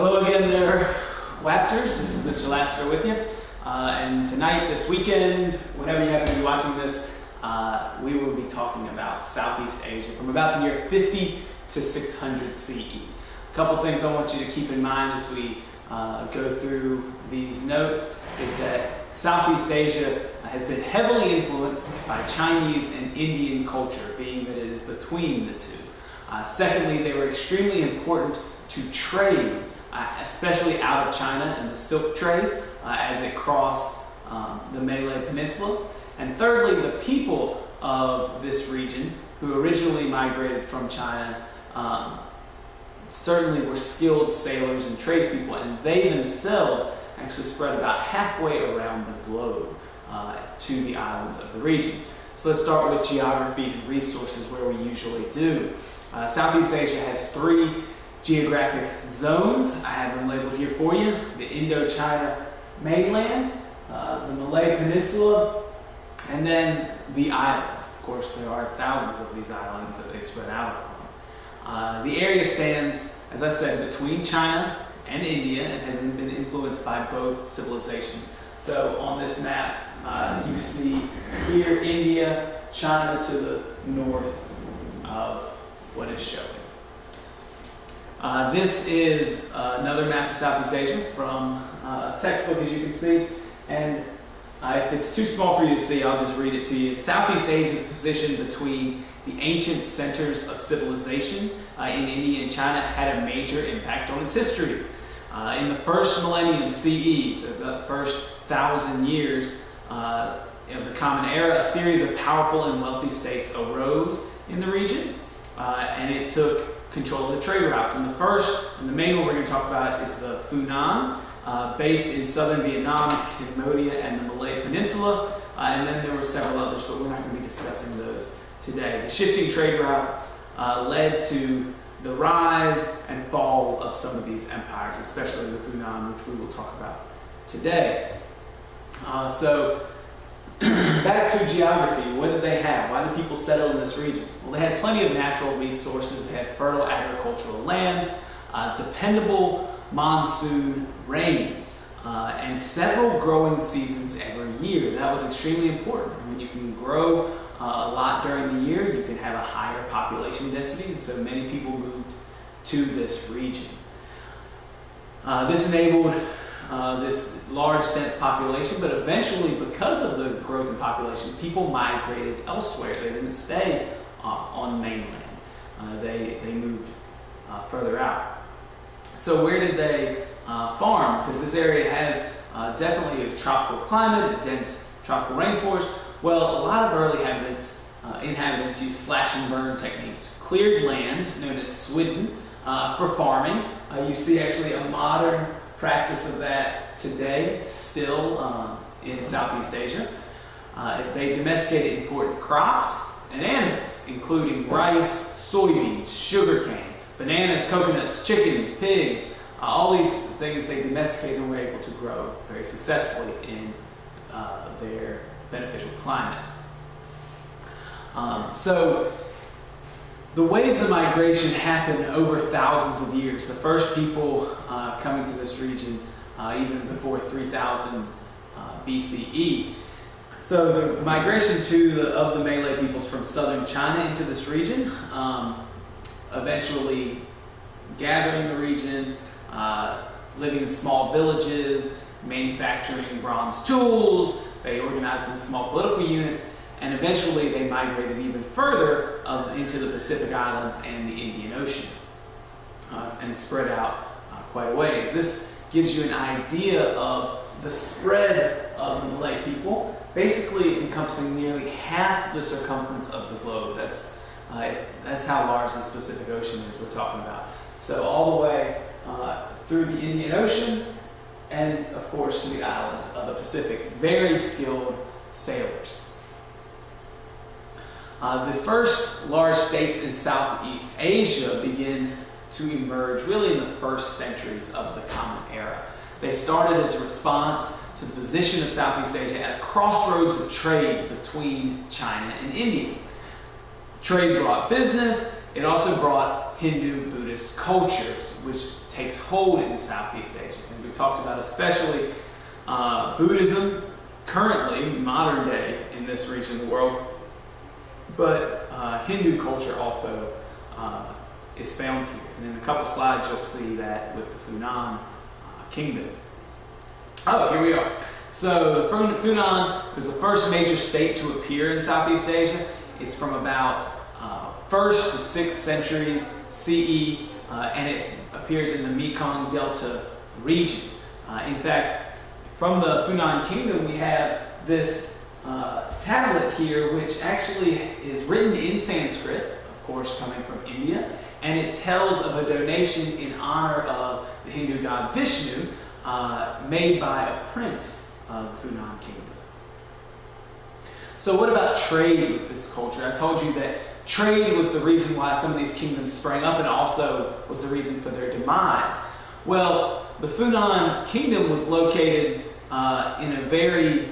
Hello again there, WHAPterS. This is Mr. Lassiter with you. And tonight, this weekend, whenever you happen to be watching this, we will be talking about Southeast Asia from about the year 50 to 600 CE. A couple things I want you to keep in mind as we go through these notes is that Southeast Asia has been heavily influenced by Chinese and Indian culture, being that it is between the two. Secondly, they were extremely important to trade, especially out of China and the silk trade as it crossed the Malay Peninsula. And thirdly, the people of this region, who originally migrated from China, certainly were skilled sailors and tradespeople, and they themselves actually spread about halfway around the globe to the islands of the region. So let's start with geography and resources, where we usually do. Southeast Asia has three geographic zones. I have them labeled here for you: the Indochina mainland, the Malay Peninsula, and then the islands. Of course, there are thousands of these islands that they spread out on. The area stands, as I said, between China and India and has been influenced by both civilizations. So on this map, you see here India, China to the north of what is showing. This is another map of Southeast Asia from a textbook, as you can see. And if it's too small for you to see, I'll just read it to you. Southeast Asia's position between the ancient centers of civilization in India and China had a major impact on its history. In the first millennium CE, so the first 1,000 years of the Common Era, a series of powerful and wealthy states arose in the region, and it took control of the trade routes. And the main one we're going to talk about is the Funan, based in southern Vietnam, Cambodia, and the Malay Peninsula. And then there were several others, but we're not going to be discussing those today. The shifting trade routes led to the rise and fall of some of these empires, especially the Funan, which we will talk about today. So back to geography. What did they have? Why did people settle in this region? Well, they had plenty of natural resources. They had fertile agricultural lands, dependable monsoon rains, and several growing seasons every year. That was extremely important. I mean, you can grow a lot during the year. You can have a higher population density, and so many people moved to this region. This enabled this large, dense population, but eventually, because of the growth in population, people migrated elsewhere. They didn't stay on mainland. They moved further out. So where did they farm? Because this area has definitely a tropical climate, a dense tropical rainforest. Well, a lot of early inhabitants used slash and burn techniques. Cleared land, known as swidden, for farming. You see actually a modern practice of that today, still in Southeast Asia. They domesticated important crops and animals, including rice, soybeans, sugarcane, bananas, coconuts, chickens, pigs. All these things they domesticated and were able to grow very successfully in their beneficial climate. So the waves of migration happened over thousands of years. The first people coming to this region even before 3000 BCE. So the migration of the Malay peoples from southern China into this region, eventually gathering the region, living in small villages, manufacturing bronze tools. They organized in small political units, and eventually they migrated even further into the Pacific Islands and the Indian Ocean, and spread out quite a ways. This gives you an idea of the spread of the Malay people, basically encompassing nearly half the circumference of the globe. That's how large this Pacific Ocean is we're talking about. So all the way through the Indian Ocean and, of course, to the islands of the Pacific. Very skilled sailors. The first large states in Southeast Asia begin to emerge really in the first centuries of the Common Era. They started as a response to the position of Southeast Asia at a crossroads of trade between China and India. Trade brought business. It also brought Hindu-Buddhist cultures, which takes hold in Southeast Asia. As we talked about, especially Buddhism, currently, modern day, in this region of the world, but Hindu culture also is found here. And in a couple slides, you'll see that with the Funan kingdom. Oh, here we are. So the Funan was the first major state to appear in Southeast Asia. It's from about 1st to 6th centuries CE, and it appears in the Mekong Delta region. In fact, from the Funan kingdom, we have this tablet here, which actually is written in Sanskrit, of course coming from India, and it tells of a donation in honor of the Hindu god Vishnu, made by a prince of the Funan kingdom. So what about trade with this culture? I told you that trade was the reason why some of these kingdoms sprang up, and also was the reason for their demise. Well, the Funan kingdom was located in a very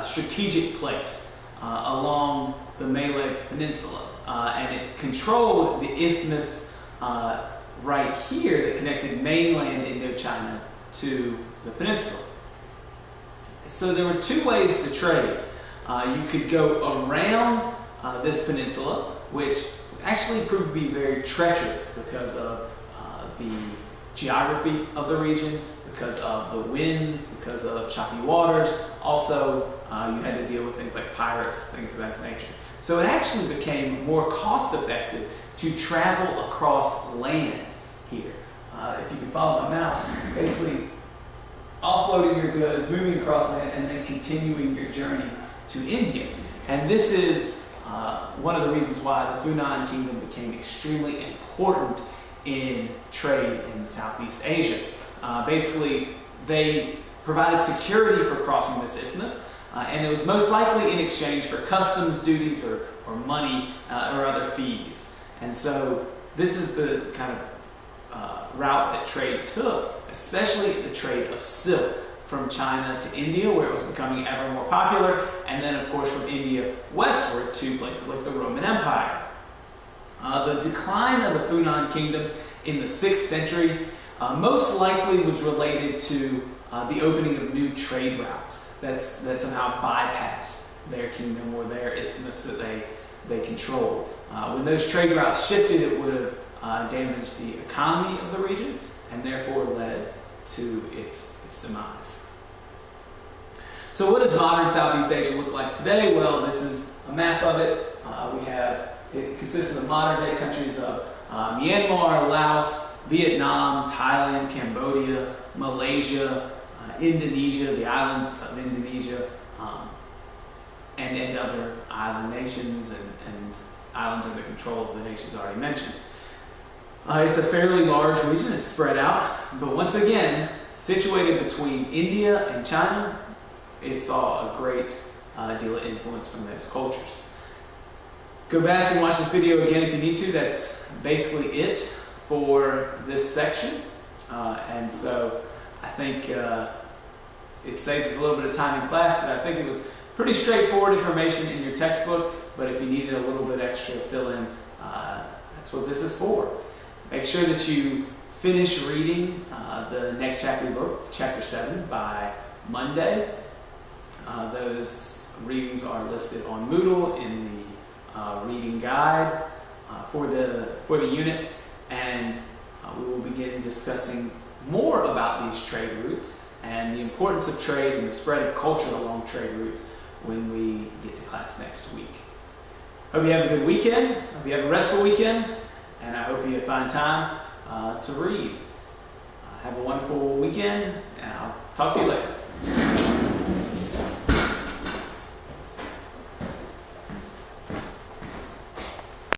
strategic place along the Malay Peninsula, and it controlled the isthmus right here that connected mainland Indochina to the peninsula. So there were two ways to trade. You could go around this peninsula, which actually proved to be very treacherous because of the geography of the region, because of the winds, because of choppy waters. Also, you had to deal with things like pirates, things of that nature. So it actually became more cost-effective to travel across land here. If you can follow my mouse, basically offloading your goods, moving across land, and then continuing your journey to India. And this is one of the reasons why the Funan kingdom became extremely important in trade in Southeast Asia. Basically, they provided security for crossing this isthmus, and it was most likely in exchange for customs duties or money or other fees. And so this is the kind of route that trade took, especially the trade of silk from China to India, where it was becoming ever more popular, and then of course from India westward to places like the Roman Empire. The decline of the Funan kingdom in the 6th century most likely was related to the opening of new trade routes that somehow bypassed their kingdom or their isthmus that they controlled. When those trade routes shifted, it would have damaged the economy of the region and therefore led to its demise. So what does modern Southeast Asia look like today? Well, this is a map of it. It consists of modern day countries of Myanmar, Laos, Vietnam, Thailand, Cambodia, Malaysia, Indonesia, the islands of Indonesia, and other island nations and islands under control of the nations already mentioned. It's a fairly large region, it's spread out, but once again, situated between India and China, it saw a great deal of influence from those cultures. Go back and watch this video again if you need to. That's basically it for this section. And so I think it saves us a little bit of time in class, but I think it was pretty straightforward information in your textbook, but if you needed a little bit extra fill in, that's what this is for. Make sure that you finish reading the next chapter of the book, chapter 7, by Monday. Those readings are listed on Moodle in the reading guide for the unit, and we will begin discussing more about these trade routes and the importance of trade and the spread of culture along trade routes when we get to class next week. Hope you have a good weekend. Hope you have a restful weekend, and I hope you find time to read. Have a wonderful weekend, and I'll talk to you later.